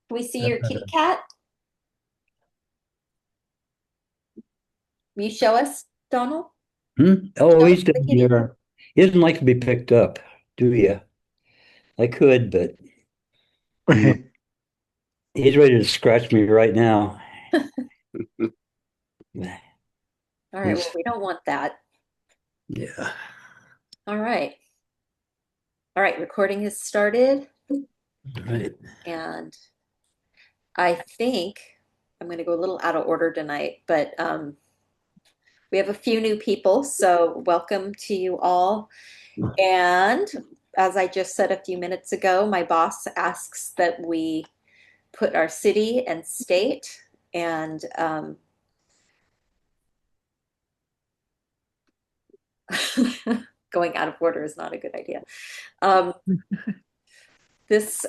we see your kitty cat? Will you show us, Donald? Oh, Show us he's the down kitty. here. He doesn't like to be picked up, do you? I could, but you know, he's ready to scratch me right now. All right, well, He's we don't want that. yeah. All right. All right, recording has started, Right. and I think I'm going to go a little out of order tonight, but we have a few new people, so welcome to you all. And as I just said a few minutes ago, my boss asks that we put our city and state and going out of order is not a good idea. Um, this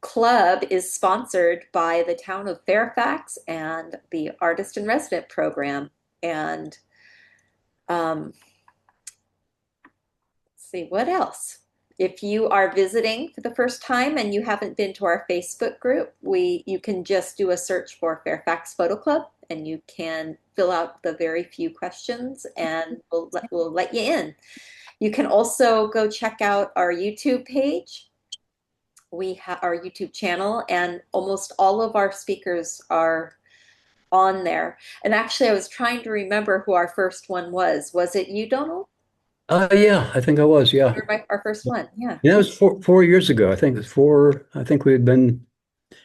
club is sponsored by the town of Fairfax and the Artist in Resident program. And um, let's see what else. If you are visiting for the first time and you haven't been to our Facebook group, you can just do a search for Fairfax Photo Club and you can fill out the very few questions and we'll let you in. You can also go check out our YouTube page. We have our YouTube channel, and almost all of our speakers are on there. And actually, I was trying to remember who our first one was. Was it you, Donald? Yeah, I think I was. Yeah. You were our first one. Yeah. Yeah, it was 4 years ago. I think it's four. I think we had been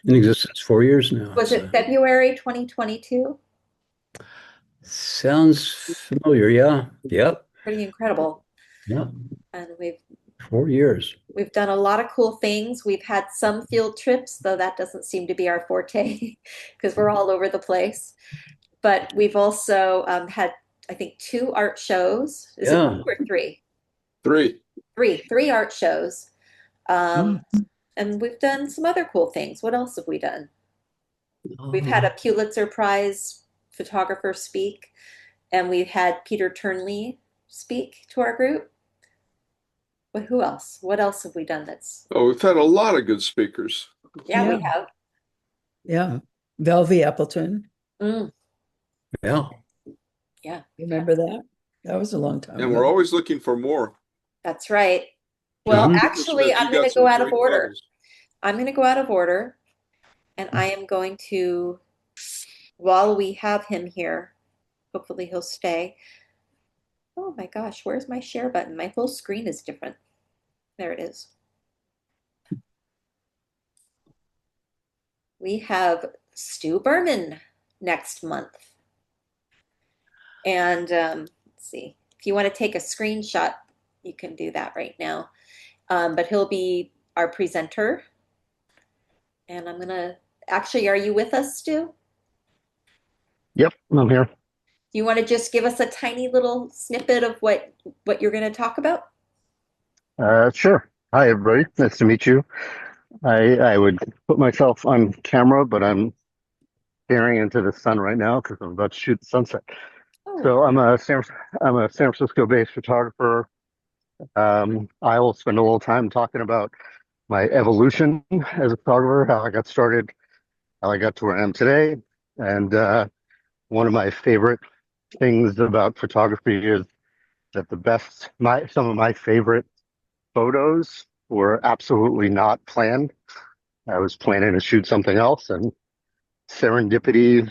in existence 4 years now. Was it So February 2022? sounds familiar. Yeah. Yep. Pretty incredible. Yeah. And 4 years. we've done a lot of cool things. We've had some field trips, though that doesn't seem to be our forte because we're all over the place. But we've also had, I think, two art shows. Is it Yeah. two or three? Three. Three art shows. Hmm. And we've done some other cool things. What else have we done? We've had a Um, Pulitzer Prize photographer speak, and we've had Peter Turnley speak to our group. But who else? What else have we done that's, Oh, we've had a lot of good speakers. yeah, we Yeah, have. yeah. Velvy Appleton. Mm, yeah. yeah, Remember that? That was a long time And we're ago. always looking for more. that's right. Well, Mhm. Mr. actually, Smith, you I'm going got to go some out of great order. photos. I'm going to go out of order, and I am going to, while we have him here, hopefully he'll stay. Oh my gosh, where's my share button? My whole screen is different. There it is. We have Stu Berman next month. And let's see, if you want to take a screenshot, you can do that right now. But he'll be our presenter. And I'm going to, actually, are you with us, Stu? Yep, I'm here. Do you want to just give us a tiny little snippet of what you're going to talk about? Sure. Hi, everybody. Nice to meet you. I would put myself on camera, but I'm staring into the sun right now because I'm about to shoot the sunset. Oh, So I'm a San Francisco-based photographer. I will spend a little time talking about my evolution as a photographer, how I got started, how I got to where I am today, and one of my favorite things about photography is that some of my favorite photos were absolutely not planned. I was planning to shoot something else, and serendipity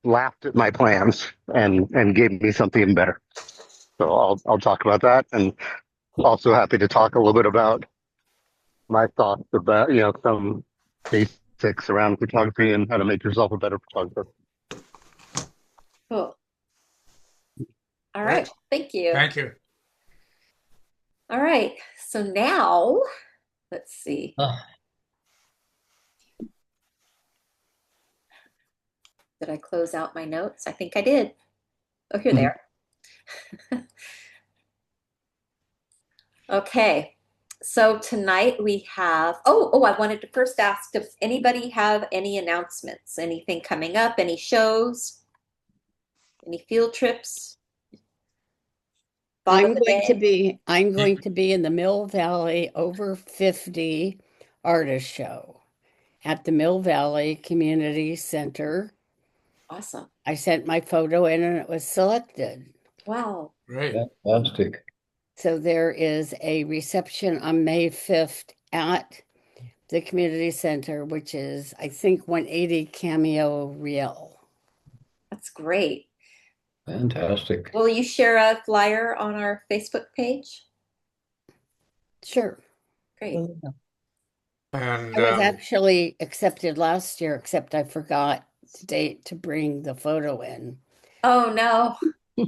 laughed at my plans and gave me something even better. So I'll talk about that, and also happy to talk a little bit about my thoughts about some basics around photography and how to make yourself a better photographer. cool. All right. Great. Thank you. Thank you. All right. So now, let's see. Oh, Did I close out my notes? I think I did. Oh, here they mhm. are. Okay. So tonight we have, I wanted to first ask if anybody have any announcements, anything coming up, any shows, any field trips, thought of the day? I'm going to be in the Mill Valley Over 50 Artist Show at the Mill Valley Community Center. Awesome. I sent my photo in and it was selected. Wow. Great. Fantastic. So there is a reception on May 5th at the community center, which is, I think, 180 Cameo Real. That's great. Fantastic. Will you share a flyer on our Facebook page? Sure. Great. And I was actually accepted last year, except I forgot to bring the photo in. Oh, no.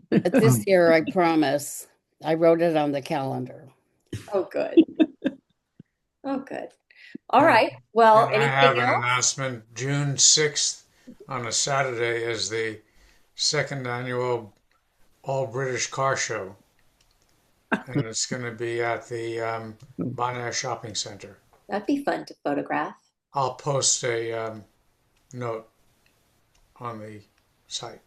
But this year, I promise, I wrote it on the calendar. Oh, good. Oh, good. All right. Well, and I have anything an else? announcement. June 6th on a Saturday is the second annual All British Car Show. And it's going to be at the Bonaire Shopping Center. That'd be fun to photograph. I'll post a note on the site,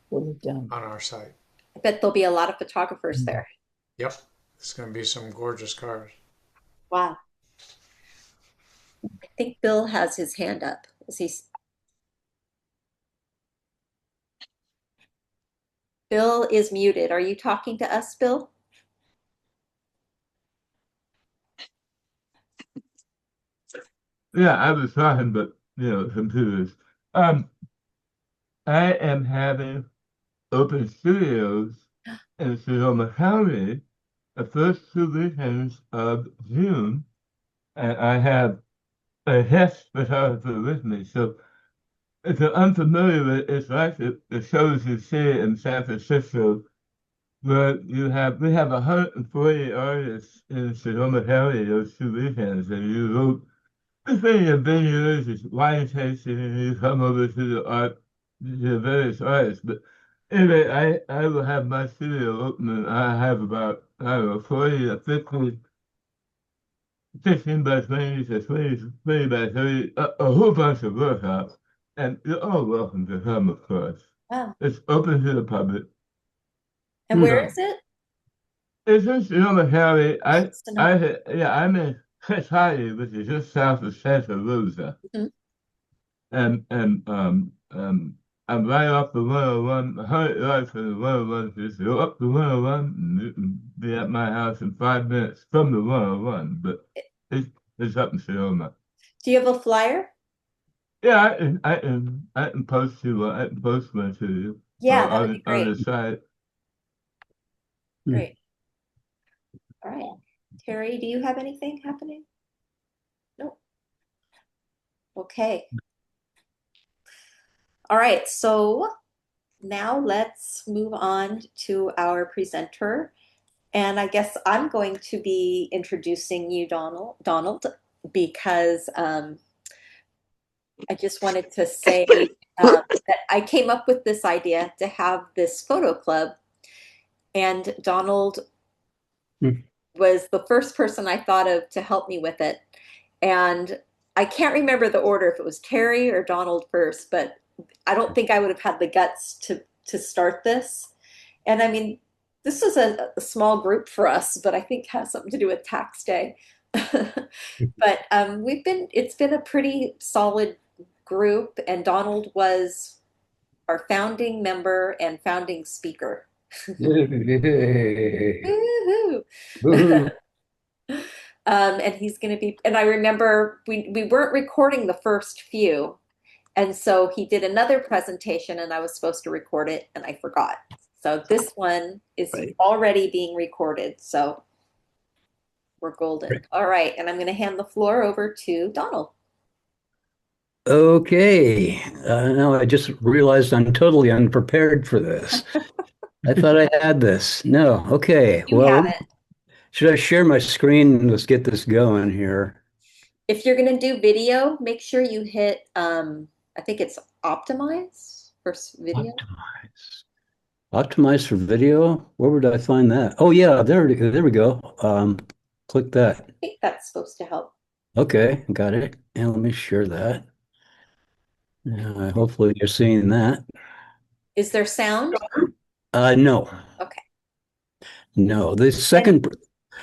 Put it down. on our site. I bet there'll be a lot of photographers there. Yep. It's going to be some gorgeous cars. Wow. I think Bill has his hand up. Bill is muted. Are you talking to us, Bill? Yeah, I was talking, but computers. I am having open studios in Sonoma County the first 2 weekends of June, and I have a guest photographer with me. So if you're unfamiliar with it, it's like the shows you see in San Francisco, where we have 140 artists in Sonoma County those 2 weekends, and you go. The thing of venues is wine tasting, and you come over to the various artists. But anyway, I will have my studio open, and I have about, I don't know, 40 or 50, 16 by 20 to 20 by 30, a whole bunch of workshops. And you're all welcome to come, of course. Wow. It's open to the public. And where is it? It's in Sonoma County. Sonoma. I'm in Kinney, which is just south of Santa Rosa. Mhm. And I'm right off the 101, 100 yards from the 101. Just go up the 101 and you can be at my house in 5 minutes from the 101. But it's up in Sonoma. Do you have a flyer? Yeah, I can post one to you. Yeah, that would be on the great. site. Great. All right. Terry, do you have anything happening? Nope. Okay. All right. So now let's move on to our presenter. And I guess I'm going to be introducing you, Donald, because I just wanted to say that I came up with this idea to have this photo club, and Donald was the first person I thought of to help me with it. And I can't remember the order, if it was Terry or Donald first, but I don't think I would have had the guts to start this. And I mean, this is a small group for us, but I think has something to do with tax day. But it's been a pretty solid group, and Donald was our founding member and founding speaker. Yay. Woohoo! Woohoo. And he's going to be, and I remember we weren't recording the first few. And so he did another presentation and I was supposed to record it and I forgot. So this one is already being recorded. So we're golden. Great. All right. And I'm going to hand the floor over to Donald. Okay. Now I just realized I'm totally unprepared for this. I thought I had this. No. Okay. You Well, have it. should I share my screen? Let's get this going here. If you're going to do video, make sure you hit, I think it's optimize for video. Optimize for video. Where would I find that? Oh yeah, there we go. Click that. I think that's supposed to help. Okay, got it. And let me share that. Hopefully you're seeing that. Is there sound? No. Okay. No, the second,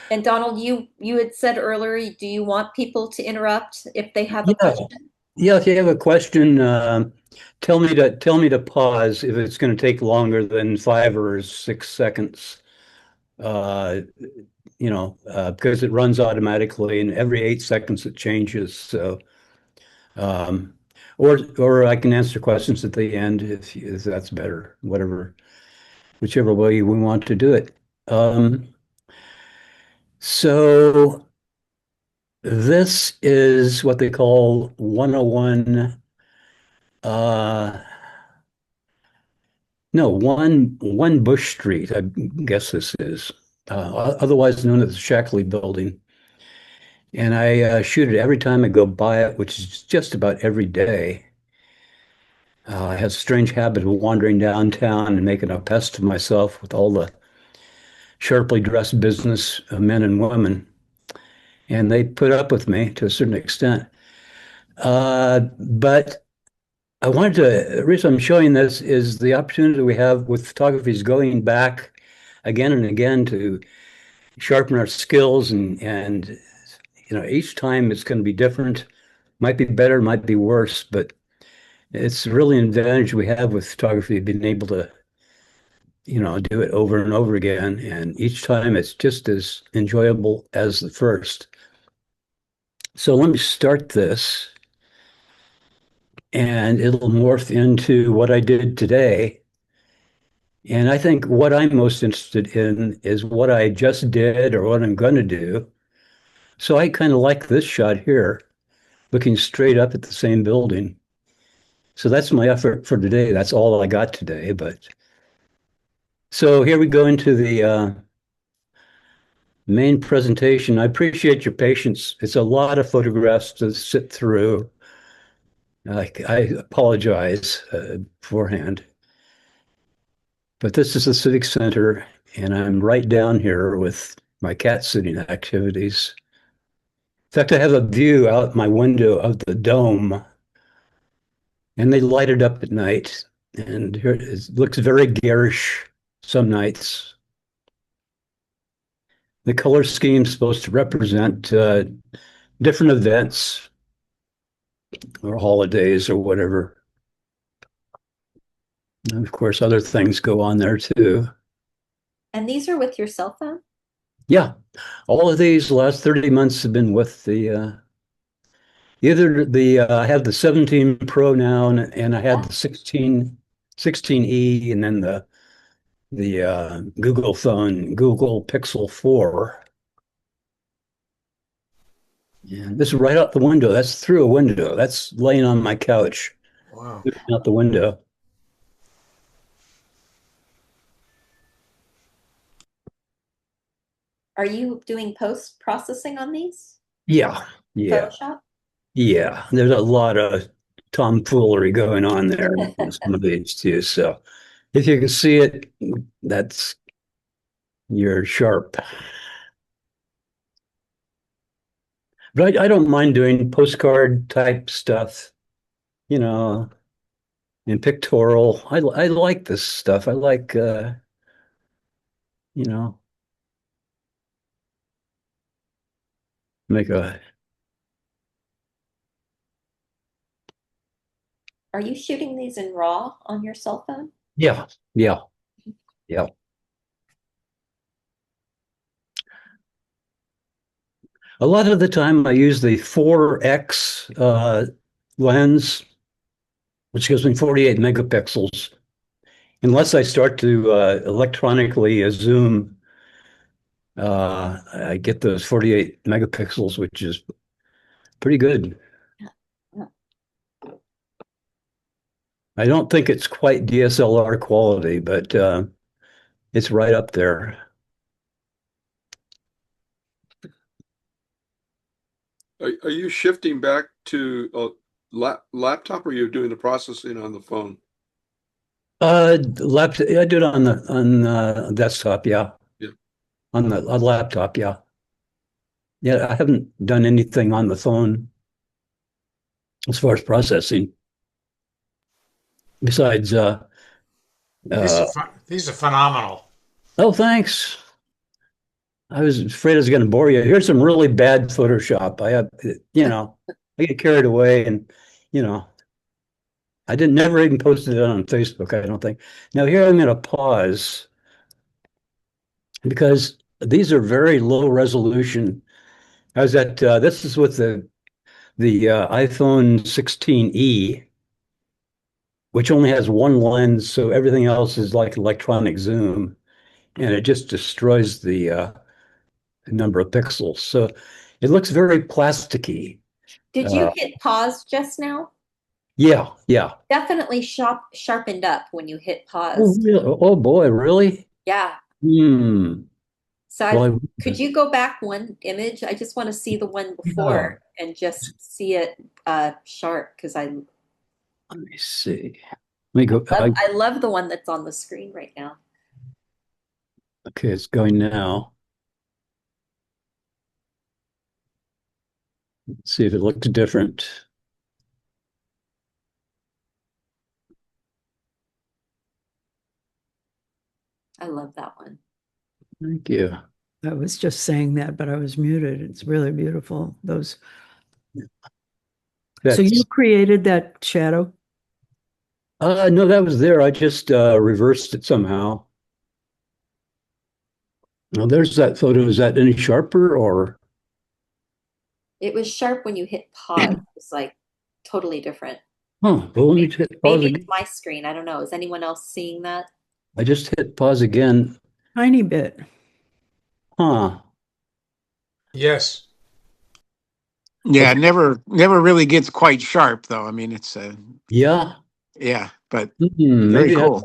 And Donald, you had said earlier, do you want people to interrupt if they have a yeah, question? yeah. If you have a question, tell me to pause if it's going to take longer than 5 or 6 seconds. Uh, because it runs automatically, and every 8 seconds it changes. So, um, or I can answer questions at the end if that's better. Whichever way we want to do it. So this is what they call 101. Uh, no, one Bush Street. I guess this is otherwise known as the Shackley Building. And I shoot it every time I go by it, which is just about every day. I have a strange habit of wandering downtown and making a pest of myself with all the sharply dressed business men and women. And they put up with me to a certain extent. But I wanted to, the reason I'm showing this is the opportunity we have with photography is going back again and again to sharpen our skills and each time it's going to be different. Might be better, might be worse, but it's really an advantage we have with photography, being able to, do it over and over again. And each time it's just as enjoyable as the first. So let me start this and it'll morph into what I did today. And I think what I'm most interested in is what I just did or what I'm going to do. So I kind of like this shot here, looking straight up at the same building. So that's my effort for today. That's all I got today. But so here we go into the main presentation. I appreciate your patience. It's a lot of photographs to sit through. I apologize beforehand. But this is the Civic Center, and I'm right down here with my cat sitting activities. In fact, I have a view out my window of the dome, and they light it up at night. And here it looks very garish some nights. The color scheme is supposed to represent different events or holidays or whatever. And of course, other things go on there too. And these are with your cell phone? Yeah, all of these last 30 months have been with the either I have the 17 Pro now, and I had the 16E, and then the Google phone, Google Pixel 4. Yeah, this is right out the window. That's through a window. That's laying on my couch, Wow. out the window. Are you doing post processing on these? Yeah, yeah, Photoshop? yeah. There's a lot of tomfoolery going on there in some of these too. So if you can see it, that's you're sharp. But I don't mind doing postcard type stuff, you know, and pictorial. I like this stuff. I like, you know, make a, Are you shooting these in RAW on your cell phone? yeah, yeah, yeah. A lot of the time I use the 4X lens, which gives me 48 megapixels, unless I start to electronically zoom. I get those 48 megapixels, which is pretty good. Yeah. I don't think it's quite DSLR quality, but it's right up there. Are you shifting back to a laptop, or are you doing the processing on the phone? Laptop, I do it on the desktop, yeah. Yeah. On laptop, yeah. Yeah, I haven't done anything on the phone as far as processing. Besides, These uh, are these are phenomenal. oh, thanks. I was afraid I was going to bore you. Here's some really bad Photoshop. I have, I get carried away, and you know, I didn't never even posted it on Facebook, I don't think. Now here I'm going to pause because these are very low resolution. I was at this is with the iPhone 16e, which only has one lens, so everything else is like electronic zoom, and it just destroys the number of pixels. So it looks very plasticky. Did you Uh, hit pause just now? yeah, yeah. Definitely sharpened up when you hit Oh, pause. oh boy, really? Yeah. Hmm. So Well, could you go back one image? I just want to see the one yeah. before and just see it sharp because Let me see. Let me go. I love the one that's on the screen right now. Okay, it's going now. Let's see if it looks different. I love that one. Thank you. I was just saying that, but I was muted. It's really beautiful. Those. So you That's created that shadow? no, that was there. I just reversed it somehow. Now there's that photo. Is that any sharper or? It was sharp when you hit pause. It's like totally different. Huh. Well, let me hit pause Maybe it's again. my screen. I don't know. Is anyone else seeing that? I just hit pause again. Tiny bit. Huh. Yes. Yeah, it Okay. never really gets quite sharp though. I mean, it's Yeah. yeah, but very Maybe cool.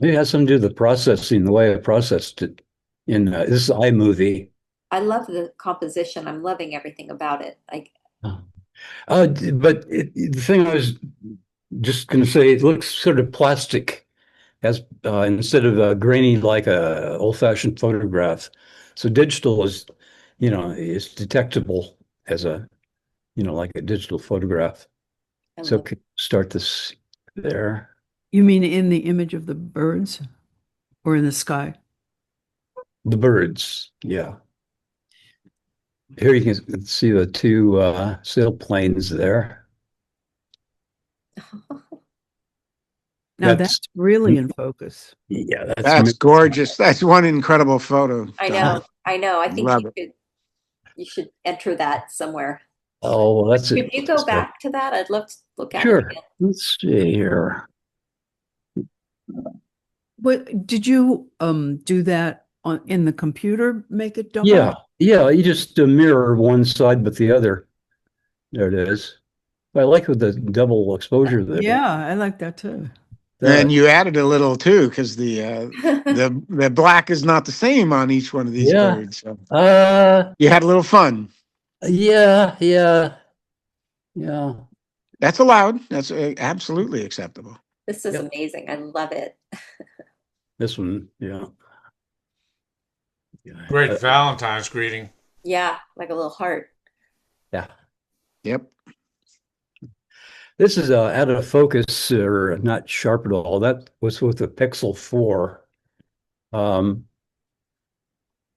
maybe it has something to do with the processing, the way I processed it in this is iMovie. I love the composition. I'm loving everything about it. Like, But the thing I was just going to say, it looks sort of plastic as instead of grainy like a old-fashioned photograph. So digital is, is detectable as a, like a digital photograph. I So love okay, start this there. You mean in the image of the birds or in the sky? The birds, yeah. Here you can see the two sailplanes there. Now That's that's really in focus. yeah, that's That's gorgeous. That's one incredible photo, I Don. know. I know. I think Love it. you should enter that somewhere. oh, well, that's Could it. you go So, back to that? I'd love to look at it sure. again. Let's see here. What did you do that on in the computer, make it double? Yeah, yeah. You just mirror one side but the other. There it is. I like with the double exposure there. Yeah, I like that too. That, And you added a little too, because the black is not the same on each one of these yeah. birds. So Uh, you had a little fun. yeah, yeah, yeah. That's allowed. That's absolutely acceptable. This is Yep. amazing. I love it. This one, yeah. Great Valentine's greeting. Yeah, like a little heart. Yeah. Yep. This is out of focus or not sharp at all. That was with the Pixel 4. Um,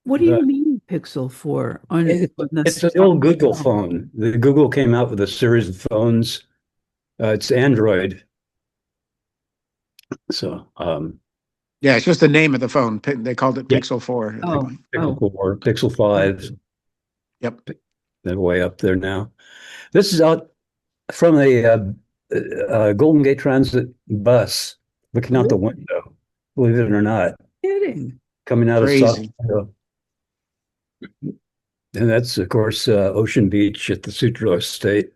What do the you mean Pixel 4 it, on this? it's an old Google phone. The Google came out with a series of phones. It's Android. So Yeah, it's just the name of the phone. They called it yeah, Pixel 4. Oh, Pixel oh, 4, Pixel 5, Yep. they're way up there now. This is out from a Golden Gate Transit bus looking out the really? window, believe it or not, Kidding. coming out of Crazy. South. And that's, of course, Ocean Beach at the Sutro Estate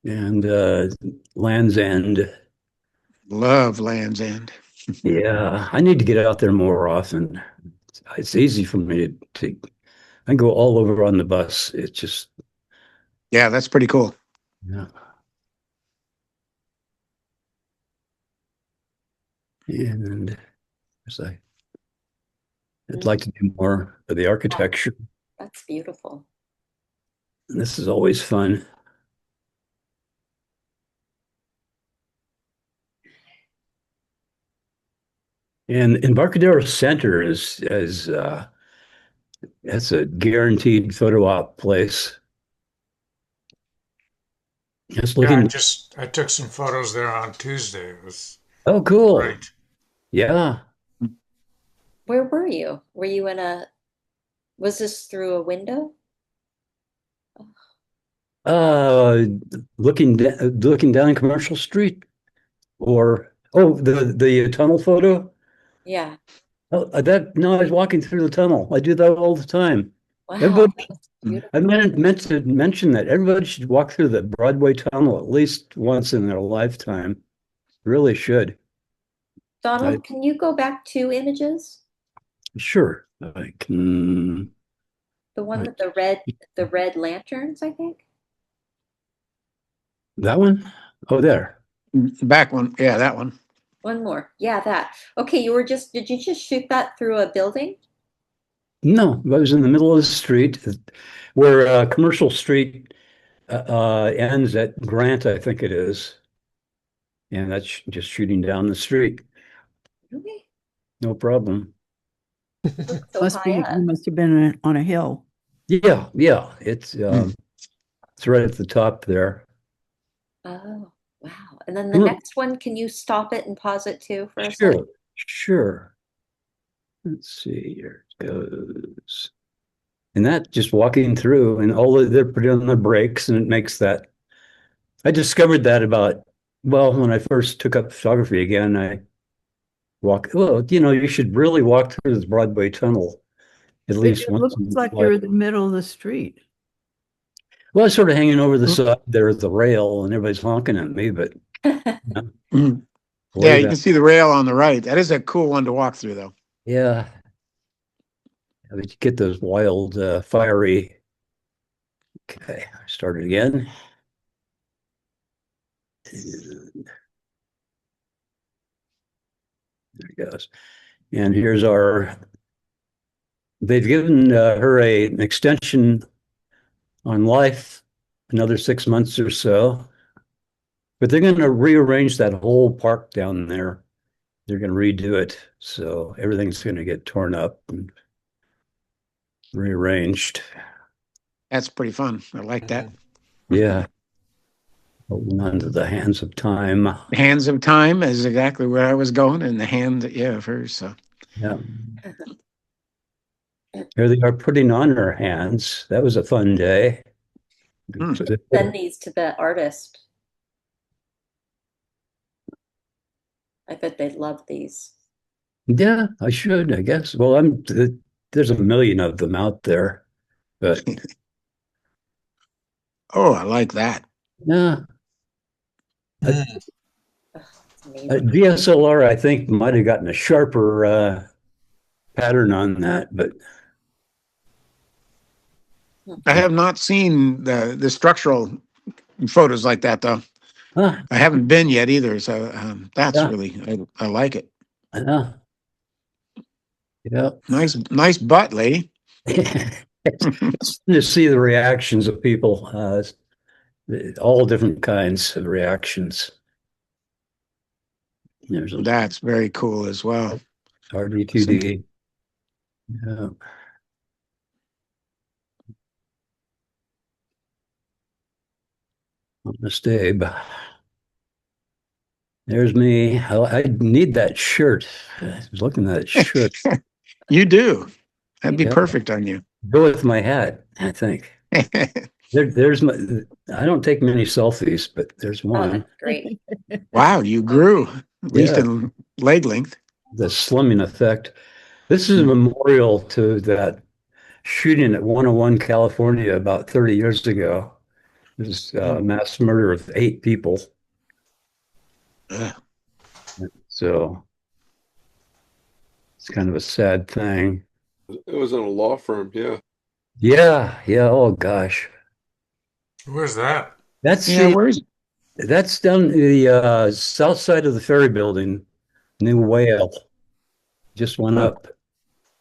and Land's End. Love Land's End. Yeah, I need to get out there more often. It's easy for me to I go all over on the bus. It's just, Yeah, that's pretty cool. yeah. And as I'd like to do more of the architecture. That's beautiful. And this is always fun. And Embarcadero Center is that's a guaranteed photo op place. Just Yeah, looking. I took some photos there on Tuesday. It was Oh, cool. great. Yeah. Where were you? Were you in a, was this through a window? Uh, looking down Commercial Street, or the tunnel photo. Yeah. Oh, that no, I was walking through the tunnel. I do that all the time. Wow, Everybody, that was Mm. I beautiful. meant to mention that everybody should walk through the Broadway tunnel at least once in their lifetime. Really should. I Donald, can you go back 2 images? sure I can. The one I, with the red lanterns, I think. that one? Oh, there. Back one. Yeah, that one. One more. Yeah, that. Okay, did you just shoot that through a building? No, I was in the middle of the street where Commercial Street ends at Grant, I think it is, and that's just shooting down the street. Really? No problem. Look so high You up. must have been on a hill. Yeah, yeah. Mm. It's right at the top there. Oh, wow. And then the Come on. next one, can you stop it and pause it too for a Sure, second? sure. Let's see, here it goes. And that just walking through, and they're putting on the brakes, and it makes that. I discovered that when I first took up photography again, you should really walk through this Broadway tunnel at least It once looks in like your you're life. in the middle of the street. Well, I was sort of hanging over the side there at the rail, and everybody's honking at me, but Mm. Yeah, wave you at. can see the rail on the right. That is a cool one to walk through, though. Yeah, I mean, you get those wild, fiery. Okay, start it again. There it goes. And here's they've given her an extension on life, another 6 months or so. But they're going to rearrange that whole park down there. They're going to redo it. So everything's going to get torn up and rearranged. That's pretty fun. I like that. Yeah. Holding on to the hands of time. Hands of Time is exactly where I was going, and the hand, yeah, of hers. So Yeah. Here they are putting on her hands. That was a fun day. Hmm. Send these to the artist. I bet they'd love these. Yeah, I should, I guess. Well, there's a million of them out there, but oh, I like that. yeah, Ugh, it's a amazing. DSLR, I think, might have gotten a sharper pattern on that, but I have not seen the structural photos like that, though. huh, I haven't been yet either. So that's yeah, really, I like it. yeah, yeah. Nice butt, lady. It's fun to see the reactions of people, all different kinds of reactions. There's a That's very cool as well. RD2D. Yeah. Mistake. There's me. I need that shirt. I was looking at that shirt. You do. That'd be Yeah, perfect on you. go with my hat, I think. There's my. I don't take many selfies, but there's Oh, one. that's great. Wow, you grew, at least Yeah, in leg length. the slumming effect. This is a memorial to that shooting at 101 California about 30 years ago. It was a mass murder of 8 people. Ugh. So it's kind of a sad thing. It was in a law firm, yeah. Yeah, yeah. Oh gosh, Where's that? that's Yeah, the where's that's down the south side of the ferry building, New Whale. Just went up.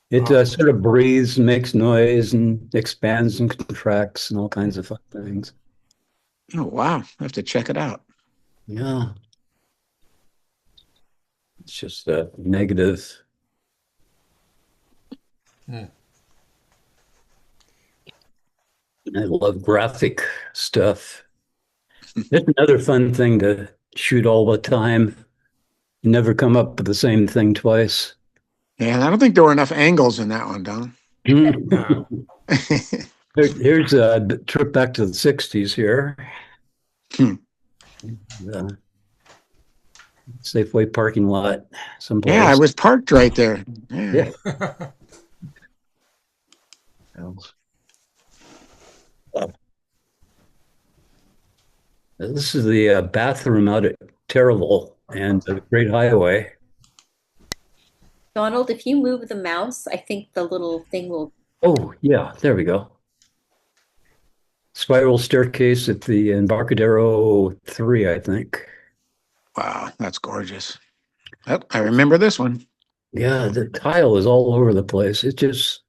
It Oh, sort of breathes, makes noise, and expands and contracts and all kinds of fun things. oh wow, I have to check it out. Yeah. It's just a negative. Hmm. I love graphic stuff. It's another fun thing to shoot all the time. You never come up with the same thing twice. Yeah, and I don't think there were enough angles in that one, Don. No. Here's a trip back to the 60s here. Hmm. Uh, Safeway parking lot Yeah, I someplace. was parked right there. Yeah. Yeah. This is the bathroom out at Terrible and the Great Highway. Donald, if you move the mouse, I think the little thing will. Oh, yeah, there we go. Spiral staircase at the Embarcadero 3, I think. Wow, that's gorgeous. Yep, I remember this one. Yeah, the tile is all over the place. It just,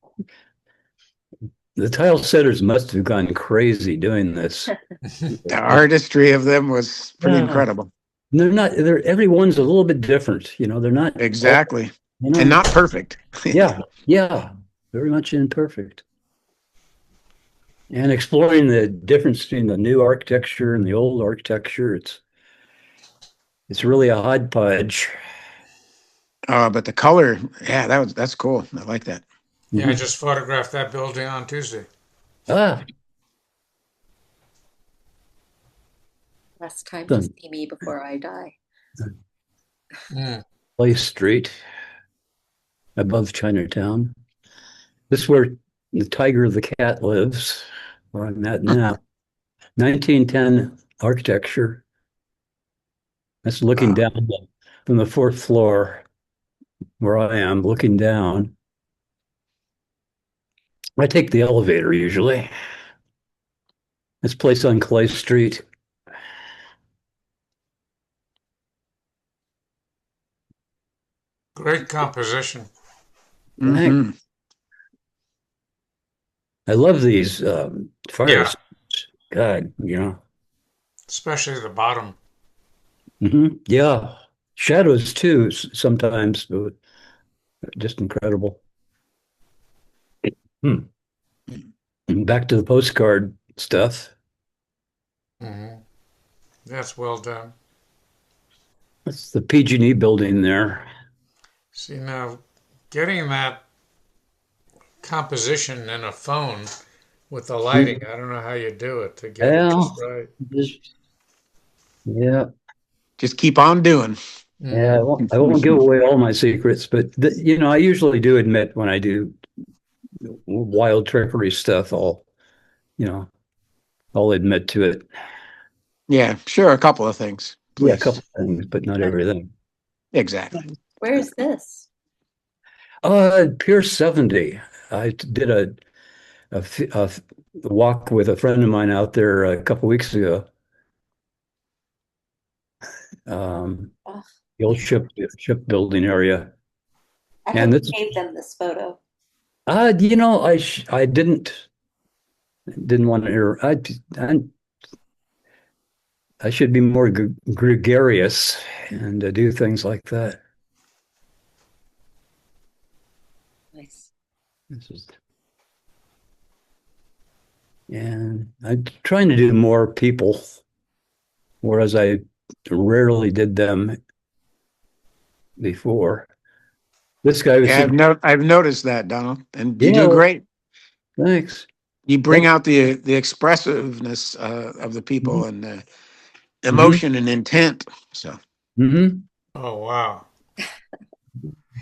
the tile setters must have gone crazy doing this. The artistry of them was pretty Yeah. incredible. Everyone's a little bit different, you know, they're not Exactly. you know, And not perfect. yeah, very much imperfect. And exploring the difference between the new architecture and the old architecture, it's really a hodgepodge. But the color, yeah, that's cool. I like that. Yeah, I just photographed that building on Tuesday. Ah, Last time to done. see me before I die. Mm. Place Street above Chinatown. This is where the tiger the cat lives, where I'm at now. 1910 architecture. That's looking Wow. down from the fourth floor where I am, looking down. I take the elevator usually. This place on Clay Street. Great composition. Mhm. I love these Yeah, fires. God, you know. especially the bottom. Yeah. Shadows too, sometimes, but just incredible. Hmm. Back to the postcard stuff. Hmm. That's well done. That's the PG&E building there. See, now getting that composition in a phone with the lighting, I don't know how you do it to get it just Well, right. yeah, Just keep on doing. yeah. Hmm. I won't give away all my secrets, but you know, I usually do admit when I do wild trickery stuff, you know, I'll admit to it. Yeah, sure. A couple of things, Yeah, a please. couple things, but not everything. Exactly. Where is this? Pier 70. I did a walk with a friend of mine out there a couple weeks ago. Oh, The old shipbuilding area. I And hope this, you gave them this photo. you know, I didn't want to I should be more gregarious and do things like that. Nice. This is, and I'm trying to do more people, whereas I rarely did them before. This guy was Yeah, sitting, I've noticed that, Donald, and you yeah, do well, great. thanks. You bring out the expressiveness of the people and the Mm-hmm. emotion and intent. So Mm-hmm. Oh, wow.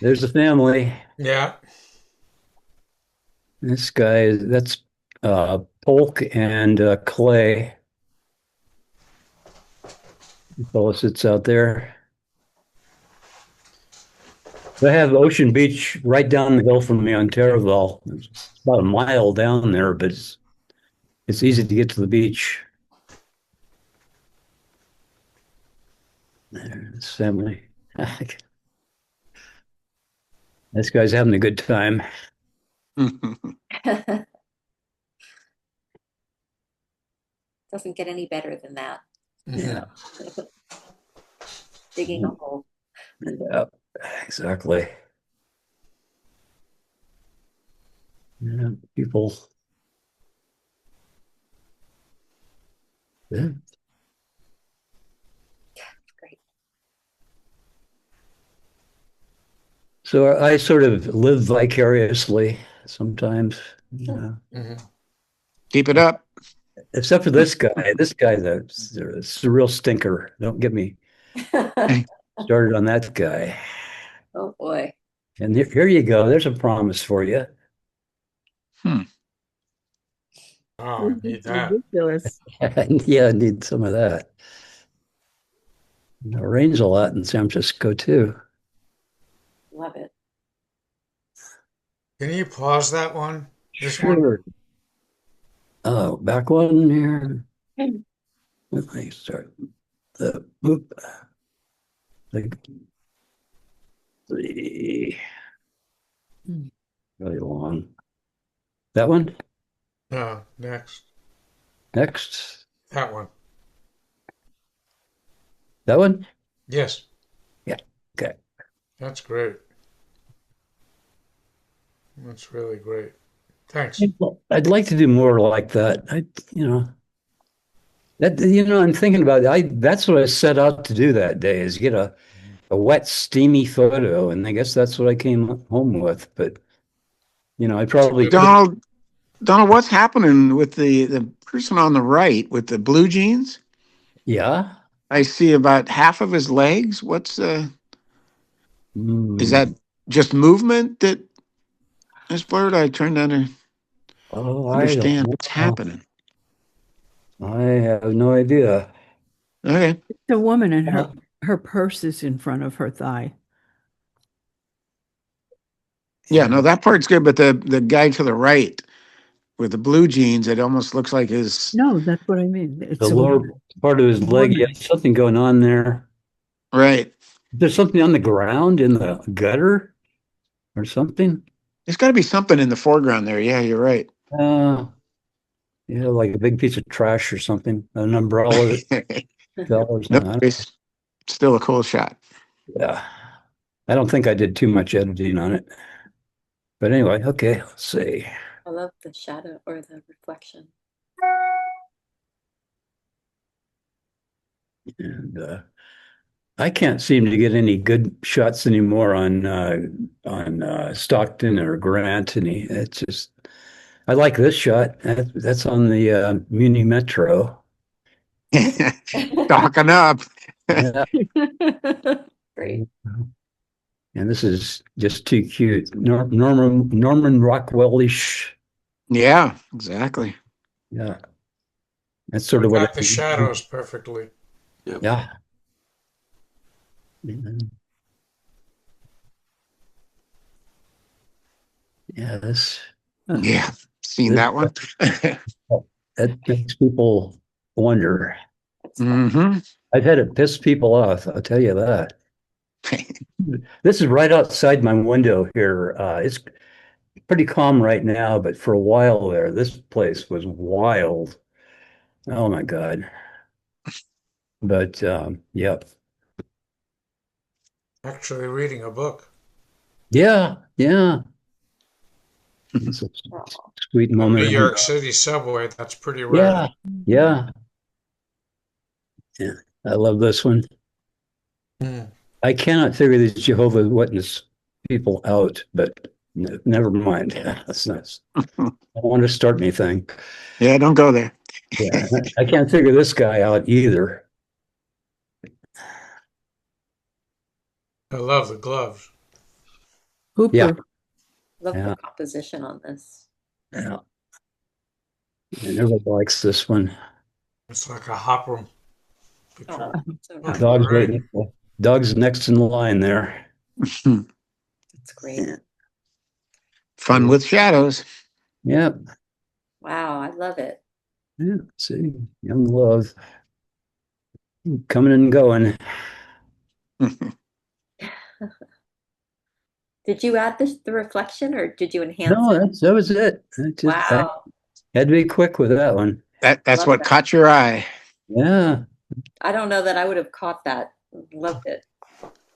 There's the family. Yeah. This guy, that's Polk and Clay. The fellow sits out there. I have Ocean Beach right down the hill from me on Terraville. It's about a mile down there, but it's easy to get to the beach. There's family. This guy's having a good time. Doesn't get any better than that. Mhm. Yeah. Digging a hole. Yeah, exactly. Yeah, people. Yeah. Great. So I sort of live vicariously sometimes, you know. Mhm. Keep it up. Except for this guy. This guy's a real stinker. Don't get me started on that guy. Oh boy. And here you go. There's a promise for you. Hmm. Oh, I This is need that. ridiculous. Yeah, I need some of that. It rains a lot in San Francisco too. Love it. Can you pause that one? This one? Sure. Oh, back one here. Let me start. Oop, the Hmm. really long. That one? No, next. Next. That one. That one? Yes, Yeah. Okay. that's great. That's really great. Thanks. I'd like to do more like that. I'm thinking about it. That's what I set out to do that day is get a wet, steamy photo. And I guess that's what I came home with. But, I That's a probably good could. one. Donald, what's happening with the person on the right with the blue jeans? Yeah. I see about half of his legs. Is that Hmm. just movement that is blurred? I'm trying to Oh, I don't understand what's know. happening. I have no idea. Okay. The woman and Uh, her purse is in front of her thigh. Yeah, no, that part's good, but the guy to the right with the blue jeans, it almost looks like his No, that's what I mean. The It's lower part of his leg, yeah, woman. something going on there. right. There's something on the ground in the gutter or something. There's got to be something in the foreground there. Yeah, you're right. Uh, like a big piece of trash or something, an umbrella that fell or No, something. I don't know. it's still a cool shot. Yeah. I don't think I did too much editing on it. But anyway, okay, let's see. I love the shadow or the reflection. And I can't seem to get any good shots anymore on Stockton or Grant. It's just I like this shot. That's on the Muni Metro. Talking up. Yeah. Great. And this is just too cute. Norman Rockwell-ish. Yeah, exactly. Yeah. That's sort We of what got the shadows perfectly. yeah. Yeah, Yeah, seen this that one. that makes people wonder. That's fun. hmm I've had it piss people off, I'll tell you that. This is right outside my window here. It's pretty calm right now, but for a while there, this place was wild. Oh my God. But yep. Actually reading a book. Yeah, yeah. It's a Oh, sweet On New moment. York City subway, that's pretty rare. Yeah, yeah, yeah. I love this one. Mm. I cannot figure these Jehovah's Witness people out, but never mind. That's not. I don't want to start anything. Yeah, don't go there. Yeah, I can't figure this guy out either. I love the gloves. Hooper. Yeah, love yeah, the composition on this. yeah. And everybody likes this one. It's like a hopper picture. Oh, so Oh, nice. Dog's great. waiting. Dog's next in line there. That's great. Fun with shadows. Yeah, Wow, I love it. yeah. See, young love coming and going. Did you add the reflection or did you enhance No, it? that was it. I Wow, had to be quick with that one. That's love what that. caught your eye. Yeah. I don't know that I would have caught that. Loved it.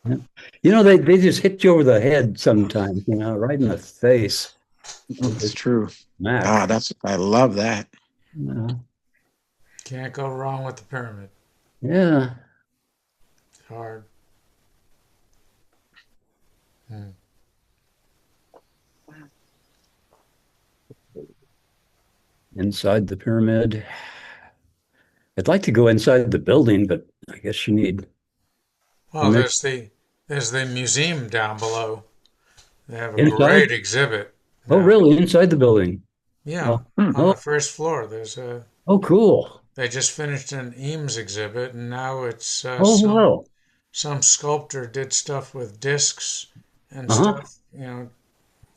Yeah. You know, they just hit you over the head sometimes, right in the face. That's true. Mac. I love that. Yeah. Can't go wrong with the pyramid. Yeah. Hard. Hmm. Inside the pyramid. I'd like to go inside the building, but I guess you need Well, permission. there's the museum down below. They have a Inside? great exhibit Oh, now. really? Inside the building? Yeah, Oh, on oh, the first floor. There's a. oh, cool. They just finished an Eames exhibit, and now it's Oh, wow. some sculptor did stuff with discs and Uh-huh. stuff.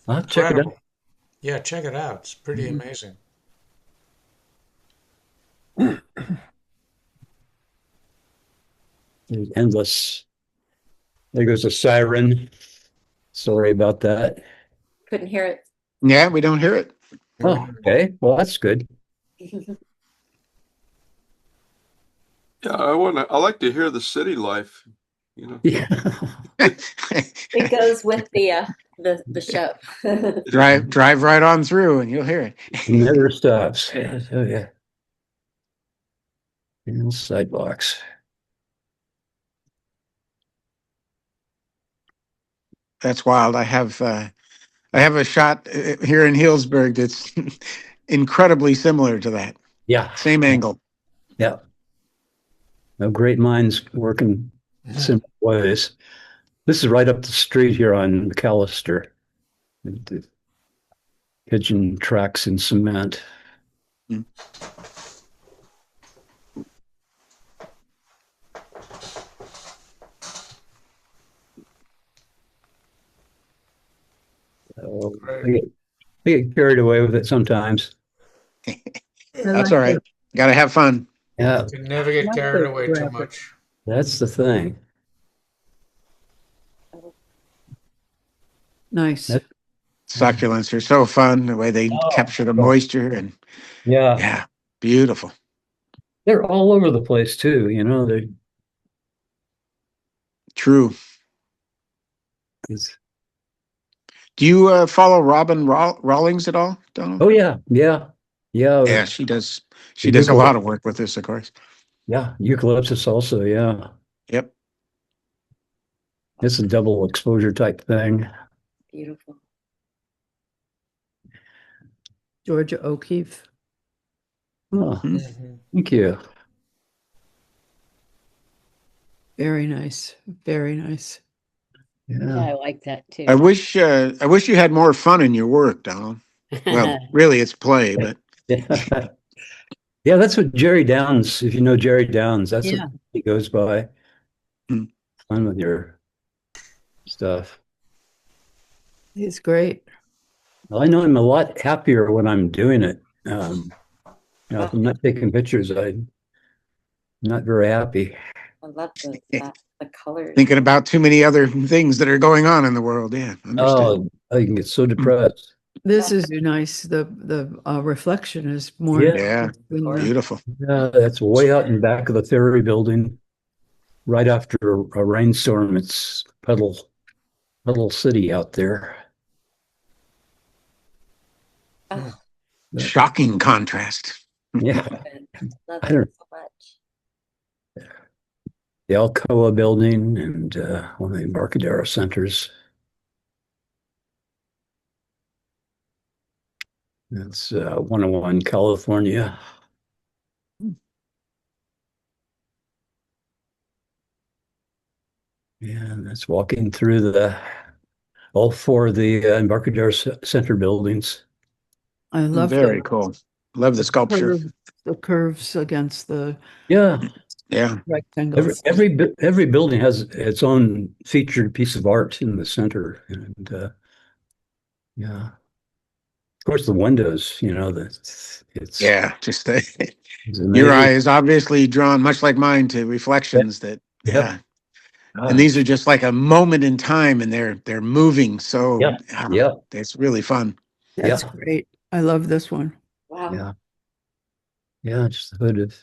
I'll check it out. Incredible. Yeah, check it out. It's pretty amazing. There's endless. There goes a siren. Sorry about that. Couldn't hear it. Yeah, we don't hear it. Oh, okay. Well, that's good. Yeah, I like to hear the city life, Yeah. It goes with the show. Drive right on through and you'll hear it. It never stops. Oh, yeah. Sidewalks. That's wild. I have a shot here in Healdsburg that's incredibly similar to that. Yeah. Same angle. Yeah. No great minds working simple ways. This is right up the street here on McAllister. The pigeon tracks in cement. Mm. I get carried away with it sometimes. That's all right. Got to have fun. Yeah, You can never get carried away too much. that's the thing. Nice. That- Succulents are so fun, the way they capture the moisture and Yeah, beautiful. they're all over the place too. They True. it's, Do you follow Robin Rawlings at all, Donald? oh yeah, yeah, yeah, Yeah, she does. She The does a eucalyptus. lot of work with this, of course. Yeah. Eucalyptus also. Yeah, Yep. it's a double exposure type thing. Beautiful. Georgia O'Keeffe. Oh, Mm-hmm. thank you. Very nice. Very nice. Yeah, I Yeah. like that too. I wish you had more fun in your work, Donald. Well, really, it's play, but Yeah. Yeah, that's what Jerry Downs, if you know Jerry Downs, that's Yeah. what he goes by. Hmm. Fun with your stuff. He's great. Well, I know I'm a lot happier when I'm doing it. If I'm not taking pictures, I'm not very happy. I love the colors. thinking about too many other things that are going on in the world. Yeah, understood. Oh, I can get so depressed. This is nice. The reflection is more. Yeah. Yeah, than the- beautiful. Yeah, that's way out in back of the Ferry Building. Right after a rainstorm, it's puddle city out there. Oh, Shocking contrast. Yeah, love I it don't- so much. the Alcoa building and one of the Embarcadero centers. That's 101 California. Yeah, and that's walking through all four of the Embarcadero Center buildings. I love Very cool. Love the sculpture. the curves against the Yeah, Yeah, rectangles. every building has its own featured piece of art in the center, and yeah, of course the windows. It's yeah. Just it's your eye amazing. is obviously drawn, much like mine, to reflections that. Yep. Yeah, and these are just like a moment in time, and they're moving. So Yeah, yeah, it's really fun. That's yeah. great. I love this one. Wow. Yeah, yeah, just the hood of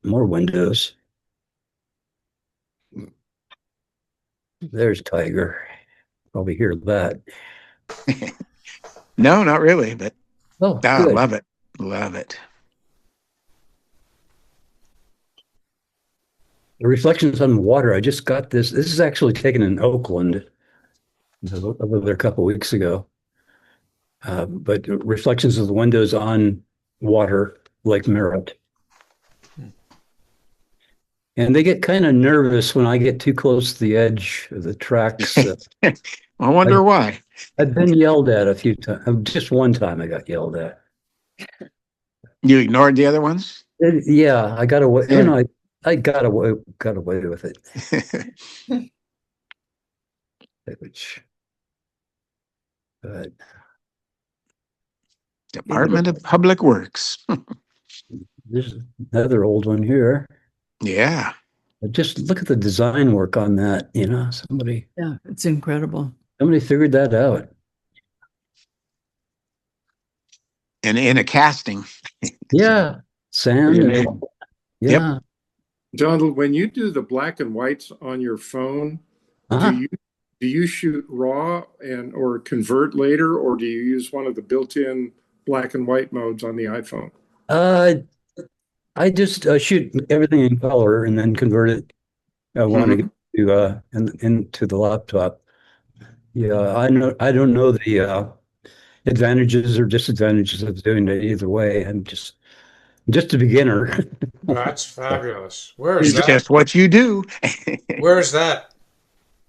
more windows. There's Tiger. Probably hear that. No, not really, but Oh, ah, good. love it. Love it. The reflections on the water. I just got this. This is actually taken in Oakland over there a couple of weeks ago. But reflections of the windows on water, Lake Merritt. And they get kind of nervous when I get too close to the edge of the tracks. I wonder why. I've been yelled at a few times. Just one time I got yelled at. You ignored the other ones? Yeah, I got away. Yeah. You know, I got away with it. Which, but Department of Public Works. there's another old one here. Yeah. But just look at the design work on that. You know, somebody it's incredible. figured that out. And in a casting. Yeah, sand. Yeah. And, yeah. Yep. Donald, when you do the black and whites on your phone, Uh-huh. do you shoot raw and or convert later, or do you use one of the built-in black and white modes on the iPhone? I just shoot everything in color and then convert it when I get to into the laptop. Yeah, I don't know the advantages or disadvantages of doing it either way. I'm just a beginner. That's fabulous. Where is It's that? just what you do. Where is that?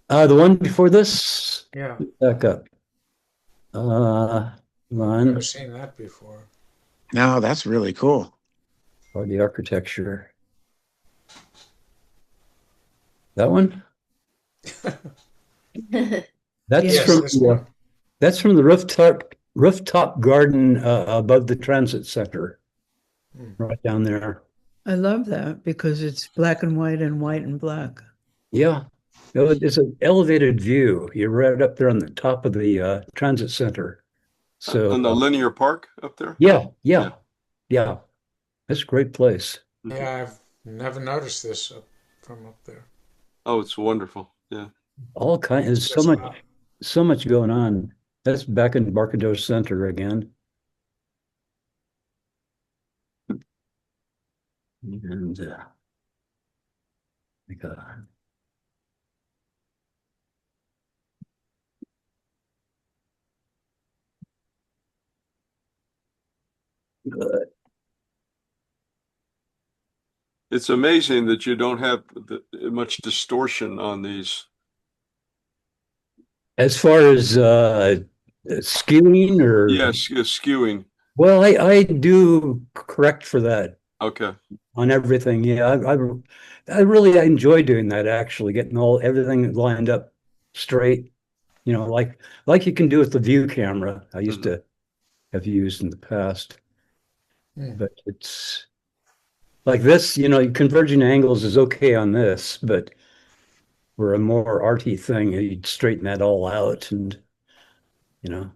The one before this, Yeah, back up. One never seen that before. No, that's really cool. or the architecture. That one? That's Yes, from this one. that's from the rooftop garden above the transit center, right down there. I love that because it's black and white and black. Yeah, no, it's an elevated view. You're right up there on the top of the transit center. So On the linear park up there? yeah. That's a great place. Yeah, I've never noticed this from up there. Oh, it's wonderful. Yeah. All kind. There's so much going on. That's back in Barcadero Center again. And we got good. It's amazing that you don't have much distortion on these. As far as skewing or Yes, skewing. well, I do correct for that Okay. on everything. Yeah, I really enjoy doing that actually, getting everything lined up straight. You know, like you can do with the view camera. I used to have used in the past, but it's like this. You know, converging angles is okay on this, but for a more arty thing, you'd straighten that all out, and you know.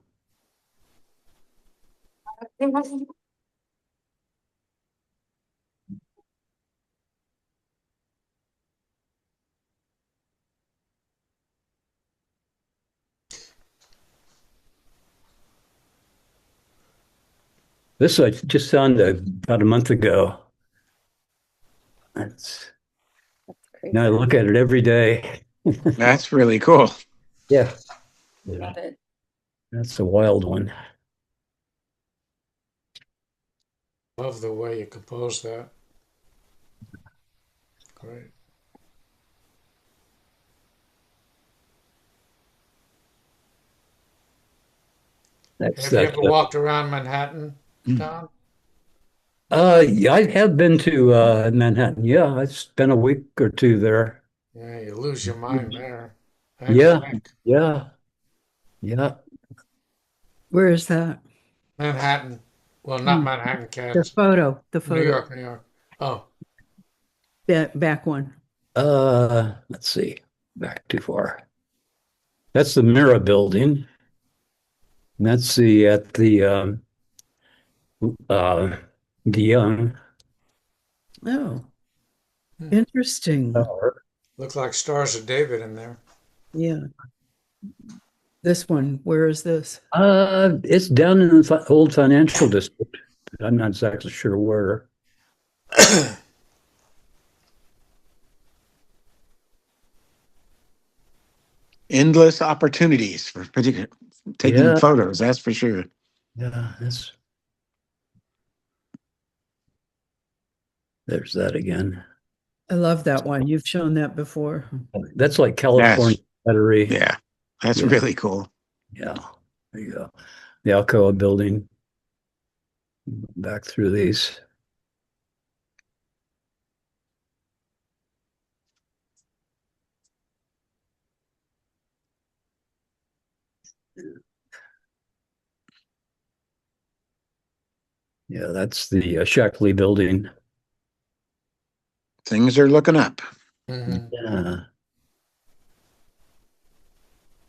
This I just found about a month ago. That's now I look at it every day. That's really cool. Yeah. Love it. That's a wild one. Love the way you compose that. Great. Have you ever walked around Manhattan, Tom? Yeah, I have been to Manhattan. Yeah, I spent a week or two there. Yeah, you lose your mind there. Yeah, yeah. Where is that? Manhattan. Well, not Manhattan, The Cats. photo. New York, New York. Oh, Back one. Let's see. Back too far. That's the Mira building. And that's at the Young Oh, interesting. Tower. look like Stars of David in there. Yeah. This one, where is this? It's down in the old financial district. I'm not exactly sure where. Endless opportunities for particular taking Yeah, photos, that's for sure. yeah, there's that again. I love that one. You've shown that before. That's like California That's Battery. yeah, that's Yeah. really cool. Yeah, there you go. The Alcoa building. Back through these. Yeah, that's the Shackley building. Things are looking up. Yeah.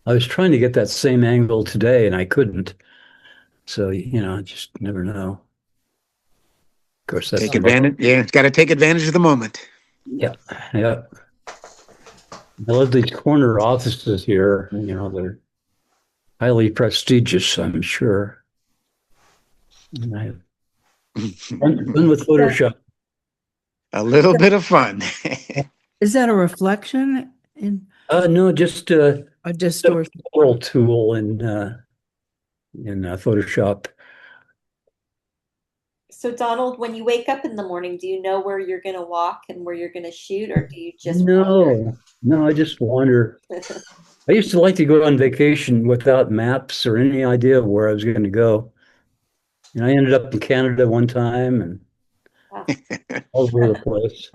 I was trying to get that same angle today and I couldn't. So, just never know. Of course, that's Take advantage. Yeah, it's got to take advantage of the moment. Yeah, yeah. I love these corner offices here. They're highly prestigious, I'm sure. And I have fun with Photoshop. A little bit of fun. Is that a reflection in No, just a distortion? a tool in Photoshop. So Donald, when you wake up in the morning, do you know where you're going to walk and where you're going to shoot, or do you just wander? No, I just wander. I used to like to go on vacation without maps or any idea of where I was going to go. And I ended up in Canada one time and Wow. all over the place.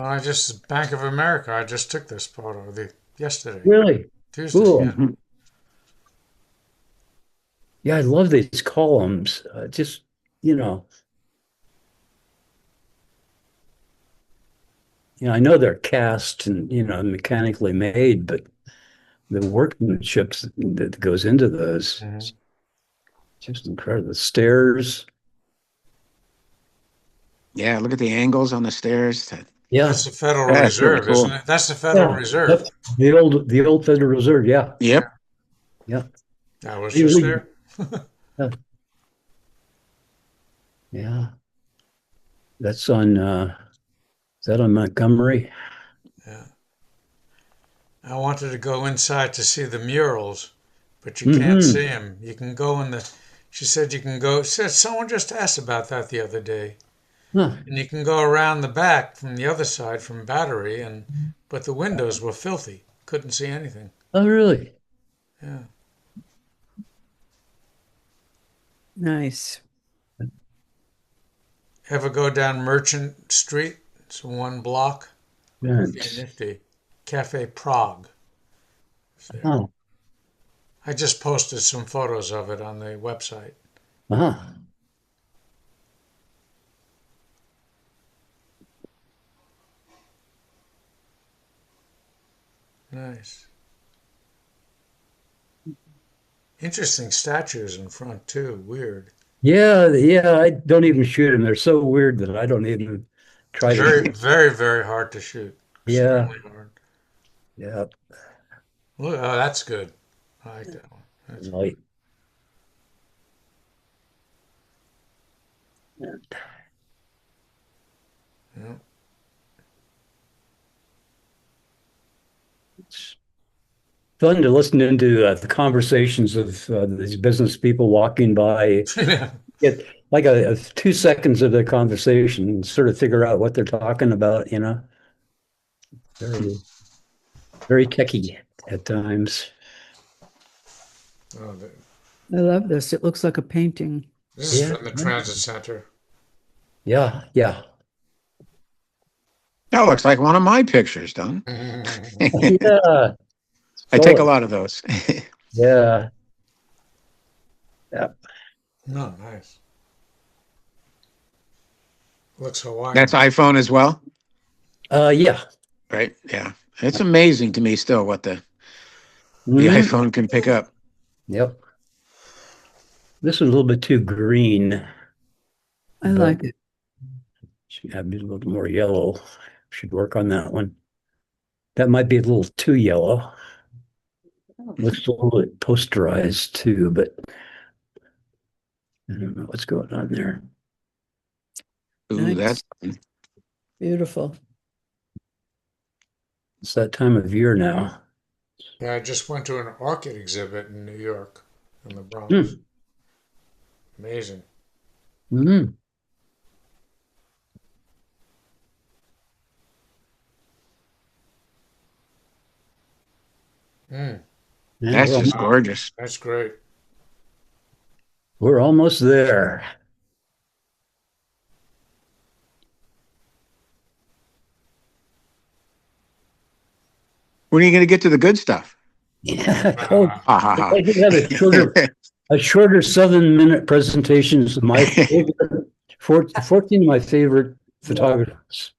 Bank of America. I just took this photo yesterday, Really? Tuesday. Cool. Yeah. Yeah, I love these columns. I know they're cast and, mechanically made, but the workmanship that goes into those is just incredible. The stairs. Yeah, look at the angles on the stairs. Yeah. That's the Federal That's really Reserve, cool. isn't it? That's the Federal Reserve. That's the old Federal Reserve. Yeah. Yep. Yeah. I was just there. Yeah. Yeah. That's on, is that on Montgomery? Yeah. I wanted to go inside to see the murals, but you can't see them. You can go in the. She said you can go. Someone just asked about that the other day. Huh. And you can go around the back from the other side from Battery, but the windows were filthy. Couldn't see anything. Oh, really? Yeah. Nice. Ever go down Merchant Street? It's one block. Right. Nifty. Cafe Prague. Oh. I just posted some photos of it on the website. Uh-huh. Nice. Interesting statues in front too. Weird. Yeah, I don't even shoot them. They're so weird that I don't even try Very, to. very, very hard to shoot. Yeah. Extremely hard. Yeah. Look, oh, that's good. I like that one. That's Light. yeah. It's fun to listen into the conversations of these business people walking by. Get like a 2 seconds of their conversation and sort of figure out what they're talking about, Very, very techy at times. Oh, I love this. It looks like a painting. this is Yeah. from the transit center. Yeah, yeah. That looks like one of my pictures, Don. Yeah. I take a lot of those. Yeah. Yeah. No, nice. Looks Hawaiian. That's iPhone as well, Yeah. right? Yeah. It's amazing to me still what the Mhm. iPhone can pick up. Yep. This is a little bit too green. I like it. Should have a little more yellow. Should work on that one. That might be a little too yellow. Looks a little bit posterized too, but I don't know what's going on there. Ooh, Nice. that's Beautiful. It's that time of year now. Yeah, I just went to an orchid exhibit in New York, in the Bronx. Mm. Amazing. Mm. Mm, Yeah, just wow, gorgeous. that's great. we're almost there. When are you going to get to the good stuff? Yeah. Oh, Ha ha ha. I did have a shorter 7-minute presentations of my favorite, 14 of my favorite photographers.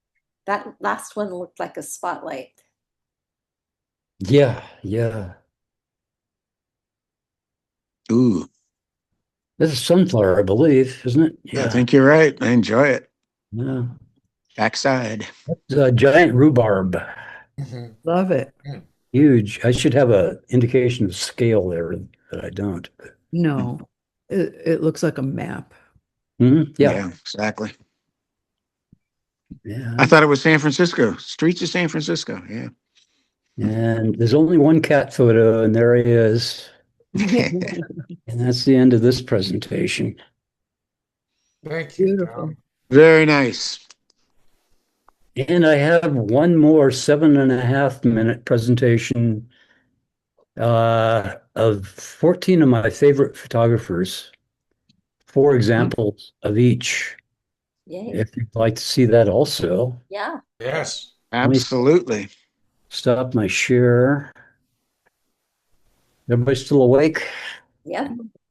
That last one looked like a spotlight. Yeah, yeah. Ooh, This is sunflower, I believe, isn't it? I Yeah. think you're right. I enjoy it. Yeah. Backside. It's a giant rhubarb. Mhm. Love it. Huge. I should have a indication of scale there, but I don't. No, it looks like a map. Mhm. Yeah. Yeah, exactly. Yeah. I thought it was San Francisco. Streets of San Francisco. Yeah. And there's only one cat photo, and there he is. And that's the end of this presentation. Thank you, Beautiful. Tom. Very nice. And I have one more 7.5-minute presentation of 14 of my favorite photographers, 4 examples of each. Yay. If you'd like to see that also, Yeah. Yes. let me Absolutely. stop my share. Everybody still awake? Yeah.